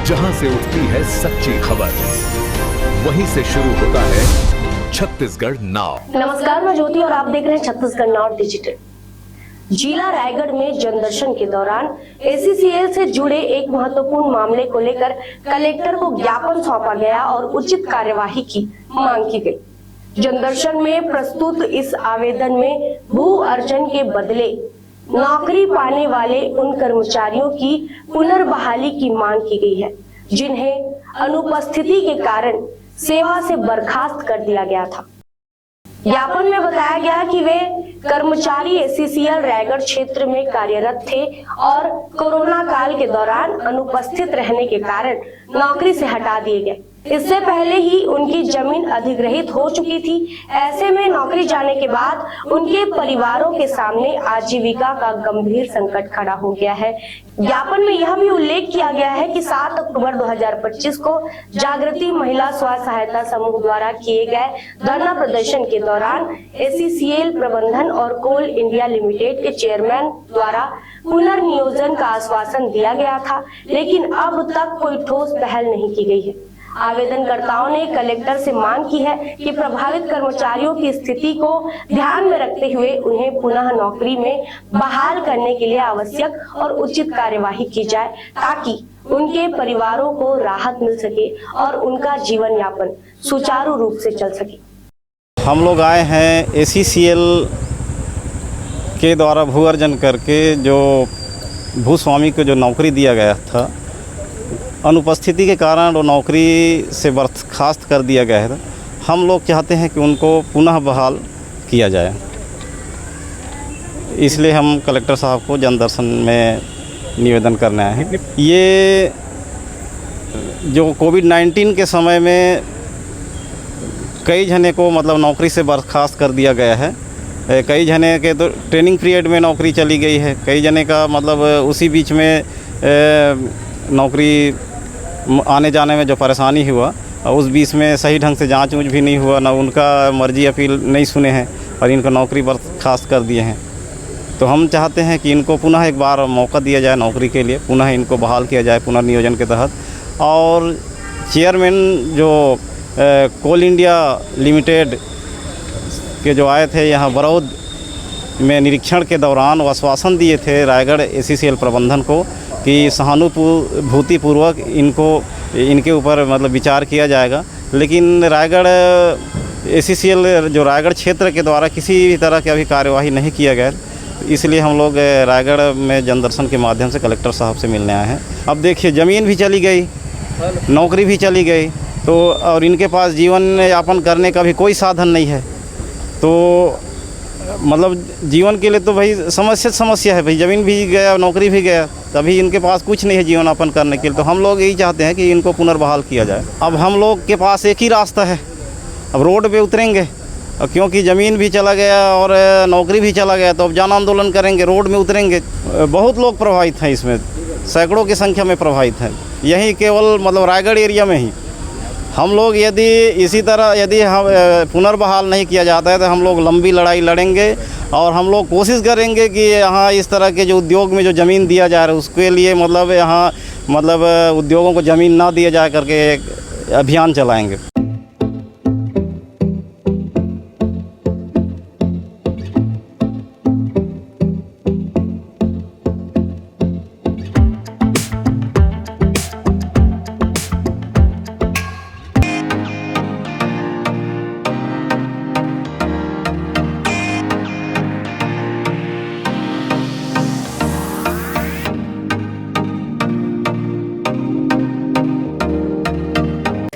जहां से उठती है सच्ची खबर, वहीं से शुरू होता है छत्तीसगढ़ नाउ। नमस्कार, मैं ज्योति और आप देख रहे हैं छत्तीसगढ़ नाउ डिजिटल। जिला रायगढ़ में जनदर्शन के दौरान ACCL से जुड़े एक महत्वपूर्ण मामले को लेकर कलेक्टर को ज्ञापन सौंपा गया और उचित कार्यवाही की मांग की गई। जनदर्शन में प्रस्तुत इस आवेदन में भू अर्जन के बदले नौकरी पाने वाले उन कर्मचारियों की पुनर्बहाली की मांग की गई है जिन्हें अनुपस्थिति के कारण सेवा से बर्खास्त कर दिया गया था। ज्ञापन में बताया गया कि वे कर्मचारी ACCL रायगढ़ क्षेत्र में कार्यरत थे और कोरोना काल के दौरान अनुपस्थित रहने के कारण नौकरी से हटा दिए गए। इससे पहले ही उनकी जमीन अधिग्रहित हो चुकी थी। ऐसे में नौकरी जाने के बाद उनके परिवारों के सामने आजीविका का गंभीर संकट खड़ा हो गया है। ज्ञापन में यह भी उल्लेख किया गया है कि 7 अक्टूबर 2025 को जागृति महिला स्व सहायता समूह द्वारा किए गए धरना प्रदर्शन के दौरान ACCL प्रबंधन और कोल इंडिया लिमिटेड के चेयरमैन द्वारा पुनर्नियोजन का आश्वासन दिया गया था, लेकिन अब तक कोई ठोस पहल नहीं की गई है। आवेदनकर्ताओं ने कलेक्टर से मांग की है कि प्रभावित कर्मचारियों की स्थिति को ध्यान में रखते हुए उन्हें पुनः नौकरी में बहाल करने के लिए आवश्यक और उचित कार्यवाही की जाए ताकि उनके परिवारों को राहत मिल सके और उनका जीवन यापन सुचारू रूप से चल सके। हम लोग आए हैं ACCL के द्वारा भू अर्जन करके जो भूस्वामी को जो नौकरी दिया गया था, अनुपस्थिति के कारण वो नौकरी से बर्खास्त कर दिया गया है। हम लोग चाहते हैं कि उनको पुनः बहाल किया जाए, इसलिए हम कलेक्टर साहब को जनदर्शन में निवेदन करने आए हैं। ये जो कोविड-19 के समय में कई जने को मतलब नौकरी से बर्खास्त कर दिया गया है। कई जने के तो ट्रेनिंग पीरियड में नौकरी चली गई है, कई जने का मतलब उसी बीच में नौकरी आने जाने में जो परेशानी हुआ, उस बीच में सही ढंग से जांच ऊँच भी नहीं हुआ, ना उनका मर्जी अपील नहीं सुने हैं और इनको नौकरी बर्खास्त कर दिए हैं। तो हम चाहते हैं कि इनको पुनः एक बार मौका दिया जाए नौकरी के लिए, पुनः इनको बहाल किया जाए पुनर्नियोजन के तहत। और चेयरमैन जो कोल इंडिया लिमिटेड के जो आए थे यहाँ बरौद में निरीक्षण के दौरान, वो आश्वासन दिए थे रायगढ़ ACCL प्रबंधन को कि सहानुभूतिपूर्वक इनके ऊपर मतलब विचार किया जाएगा, लेकिन रायगढ़ ACCL जो रायगढ़ क्षेत्र के द्वारा किसी भी तरह की अभी कार्यवाही नहीं किया गया। इसलिए हम लोग रायगढ़ में जनदर्शन के माध्यम से कलेक्टर साहब से मिलने आए हैं। अब देखिए, ज़मीन भी चली गई, नौकरी भी चली गई, तो और इनके पास जीवन यापन करने का भी कोई साधन नहीं है। तो मतलब जीवन के लिए तो भाई समस्या है भाई, ज़मीन भी गया, नौकरी भी गया, तभी इनके पास कुछ नहीं है जीवन यापन करने के लिए। तो हम लोग यही चाहते हैं कि इनको पुनर्बहाल किया जाए। अब हम लोग के पास एक ही रास्ता है, अब रोड पे उतरेंगे, क्योंकि ज़मीन भी चला गया और नौकरी भी चला गया, तो अब जन आंदोलन करेंगे, रोड में उतरेंगे। बहुत लोग प्रभावित हैं इसमें, सैकड़ों की संख्या में प्रभावित हैं, यही केवल मतलब रायगढ़ एरिया में ही। हम लोग यदि इसी तरह यदि हम पुनर्बहाल नहीं किया जाता है तो हम लोग लंबी लड़ाई लड़ेंगे और हम लोग कोशिश करेंगे कि यहाँ इस तरह के जो उद्योग में जो ज़मीन दिया जा रहा है उसके लिए मतलब यहाँ मतलब उद्योगों को ज़मीन ना दिया जाए करके एक अभियान चलाएंगे।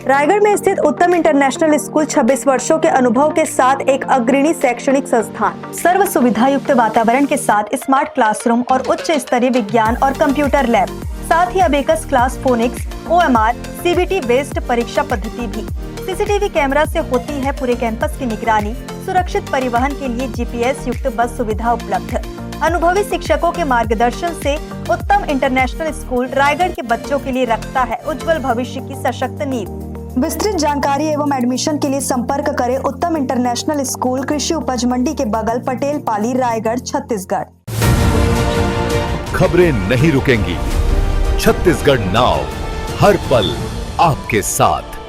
रायगढ़ में स्थित उत्तम इंटरनेशनल स्कूल 26 वर्षों के अनुभव के साथ एक अग्रणी शैक्षणिक संस्थान, सर्व सुविधा युक्त वातावरण के साथ स्मार्ट क्लासरूम और उच्च स्तरीय विज्ञान और कंप्यूटर लैब, साथ ही abacus class, phonics, OMR, CBT based परीक्षा पद्धति भी। CCTV कैमरा से होती है पूरे कैंपस की निगरानी। सुरक्षित परिवहन के लिए GPS युक्त बस सुविधा उपलब्ध। अनुभवी शिक्षकों के मार्गदर्शन से उत्तम इंटरनेशनल स्कूल रायगढ़ के बच्चों के लिए रखता है उज्जवल भविष्य की सशक्त नींव। विस्तृत जानकारी एवं एडमिशन के लिए संपर्क करें उत्तम इंटरनेशनल स्कूल, कृषि उपज मंडी के बगल, पटेल पाली, रायगढ़, छत्तीसगढ़। खबरें नहीं रुकेंगी। छत्तीसगढ़ नाउ हर पल आपके साथ।